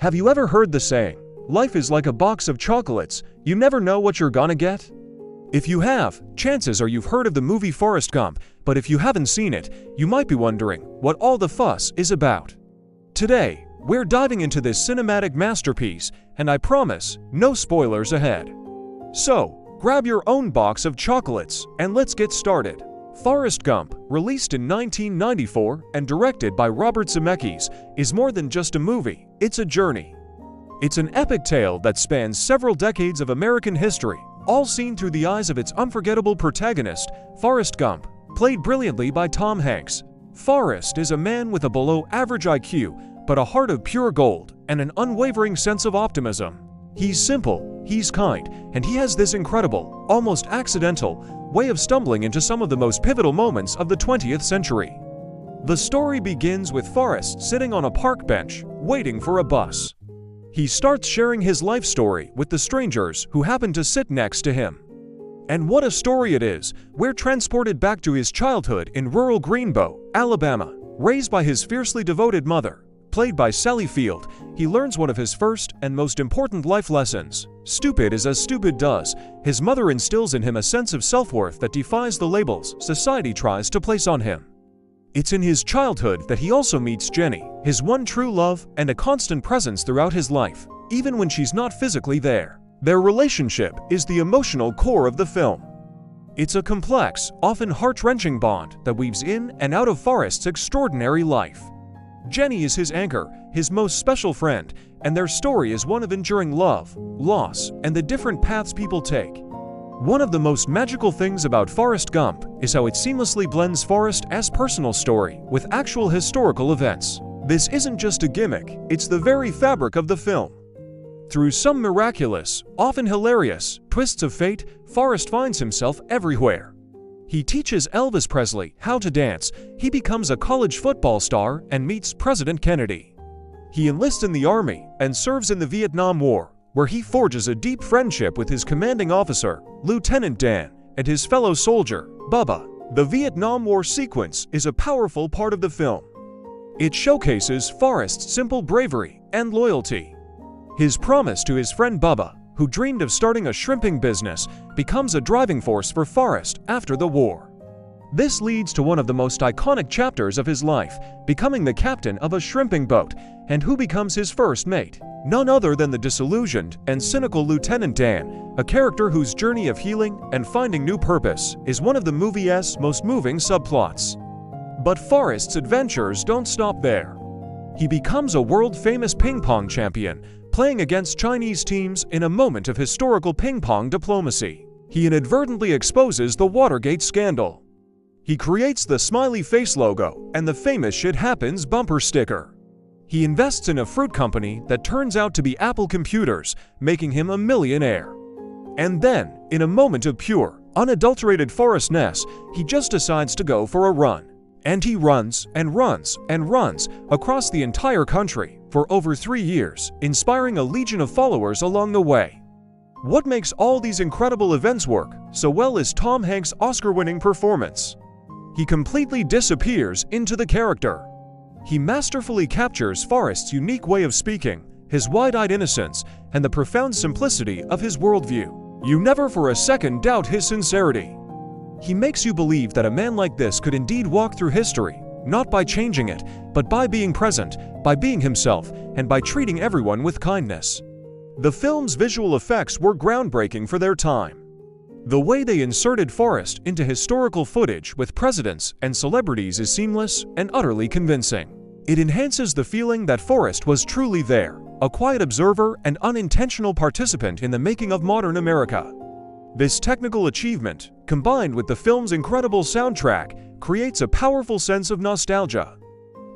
Have you ever heard the saying, "Life is like a box of chocolates, you never know what you're gonna get"? If you have, chances are you've heard of the movie Forrest Gump, but if you haven't seen it, you might be wondering what all the fuss is about. Today, we're diving into this cinematic masterpiece, and I promise, no spoilers ahead. So, grab your own box of chocolates, and let's get started. Forrest Gump, released in 1994 and directed by Robert Zemeckis, is more than just a movie, it's a journey. It's an epic tale that spans several decades of American history, all seen through the eyes of its unforgettable protagonist, Forrest Gump, played brilliantly by Tom Hanks. Forrest is a man with a below-average IQ, but a heart of pure gold and an unwavering sense of optimism. He's simple, he's kind, and he has this incredible, almost accidental, way of stumbling into some of the most pivotal moments of the 20th century. The story begins with Forrest sitting on a park bench, waiting for a bus. He starts sharing his life story with the strangers who happen to sit next to him. And what a story it is! We're transported back to his childhood in rural Greenbow, Alabama. Raised by his fiercely devoted mother, played by Sally Field, he learns one of his first and most important life lessons. Stupid is as stupid does. His mother instills in him a sense of self-worth that defies the labels society tries to place on him. It's in his childhood that he also meets Jenny, his one true love and a constant presence throughout his life, even when she's not physically there. Their relationship is the emotional core of the film. It's a complex, often heart-wrenching bond that weaves in and out of Forrest's extraordinary life. Jenny is his anchor, his most special friend, and their story is one of enduring love, loss, and the different paths people take. One of the most magical things about Forrest Gump is how it seamlessly blends Forrest's personal story with actual historical events. This isn't just a gimmick, it's the very fabric of the film. Through some miraculous, often hilarious, twists of fate, Forrest finds himself everywhere. He teaches Elvis Presley how to dance, he becomes a college football star and meets President Kennedy. He enlists in the Army and serves in the Vietnam War, where he forges a deep friendship with his commanding officer, Lieutenant Dan, and his fellow soldier, Bubba. The Vietnam War sequence is a powerful part of the film. It showcases Forrest's simple bravery and loyalty. His promise to his friend Bubba, who dreamed of starting a shrimping business, becomes a driving force for Forrest after the war. This leads to one of the most iconic chapters of his life, becoming the captain of a shrimping boat, and who becomes his first mate? None other than the disillusioned and cynical Lieutenant Dan, a character whose journey of healing and finding new purpose is one of the movie's most moving subplots. But Forrest's adventures don't stop there. He becomes a world-famous ping pong champion, playing against Chinese teams in a moment of historical ping pong diplomacy. He inadvertently exposes the Watergate scandal. He creates the smiley face logo and the famous "Shit Happens" bumper sticker. He invests in a fruit company that turns out to be Apple Computers, making him a millionaire. And then, in a moment of pure, unadulterated Forrestness, he just decides to go for a run. And he runs and runs and runs across the entire country for over 3 years, inspiring a legion of followers along the way. What makes all these incredible events work so well is Tom Hanks' Oscar-winning performance. He completely disappears into the character. He masterfully captures Forrest's unique way of speaking, his wide-eyed innocence, and the profound simplicity of his worldview. You never for a second doubt his sincerity. He makes you believe that a man like this could indeed walk through history, not by changing it, but by being present, by being himself, and by treating everyone with kindness. The film's visual effects were groundbreaking for their time. The way they inserted Forrest into historical footage with presidents and celebrities is seamless and utterly convincing. It enhances the feeling that Forrest was truly there, a quiet observer and unintentional participant in the making of modern America. This technical achievement, combined with the film's incredible soundtrack, creates a powerful sense of nostalgia.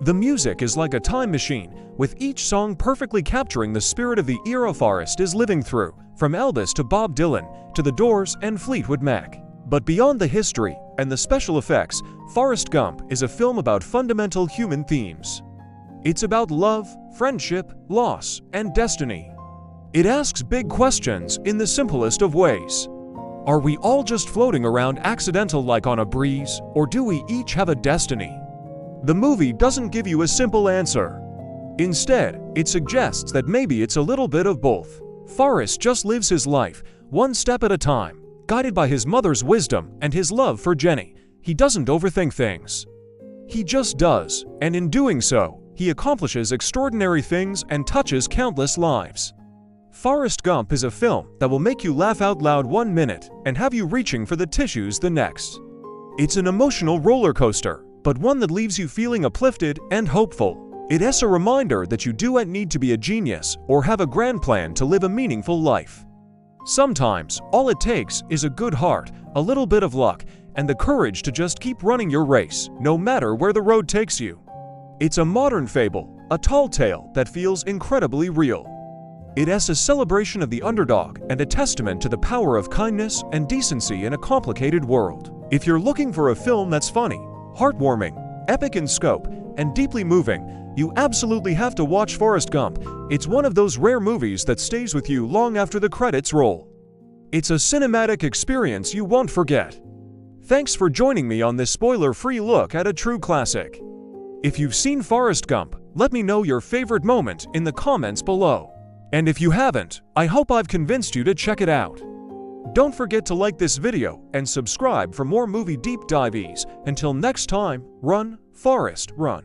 The music is like a time machine, with each song perfectly capturing the spirit of the era Forrest is living through, from Elvis to Bob Dylan, to The Doors and Fleetwood Mac. But beyond the history and the special effects, Forrest Gump is a film about fundamental human themes. It's about love, friendship, loss, and destiny. It asks big questions in the simplest of ways. Are we all just floating around accidental like on a breeze, or do we each have a destiny? The movie doesn't give you a simple answer. Instead, it suggests that maybe it's a little bit of both. Forrest just lives his life, one step at a time, guided by his mother's wisdom and his love for Jenny. He doesn't overthink things. He just does, and in doing so, he accomplishes extraordinary things and touches countless lives. Forrest Gump is a film that will make you laugh out loud 1 minute and have you reaching for the tissues the next. It's an emotional roller coaster, but one that leaves you feeling uplifted and hopeful. It's a reminder that you don't need to be a genius or have a grand plan to live a meaningful life. Sometimes, all it takes is a good heart, a little bit of luck, and the courage to just keep running your race, no matter where the road takes you. It's a modern fable, a tall tale that feels incredibly real. It's a celebration of the underdog and a testament to the power of kindness and decency in a complicated world. If you're looking for a film that's funny, heartwarming, epic in scope, and deeply moving, you absolutely have to watch Forrest Gump. It's one of those rare movies that stays with you long after the credits roll. It's a cinematic experience you won't forget. Thanks for joining me on this spoiler-free look at a true classic. If you've seen Forrest Gump, let me know your favorite moment in the comments below. And if you haven't, I hope I've convinced you to check it out. Don't forget to like this video and subscribe for more movie deep dives. Until next time, run, Forrest, run.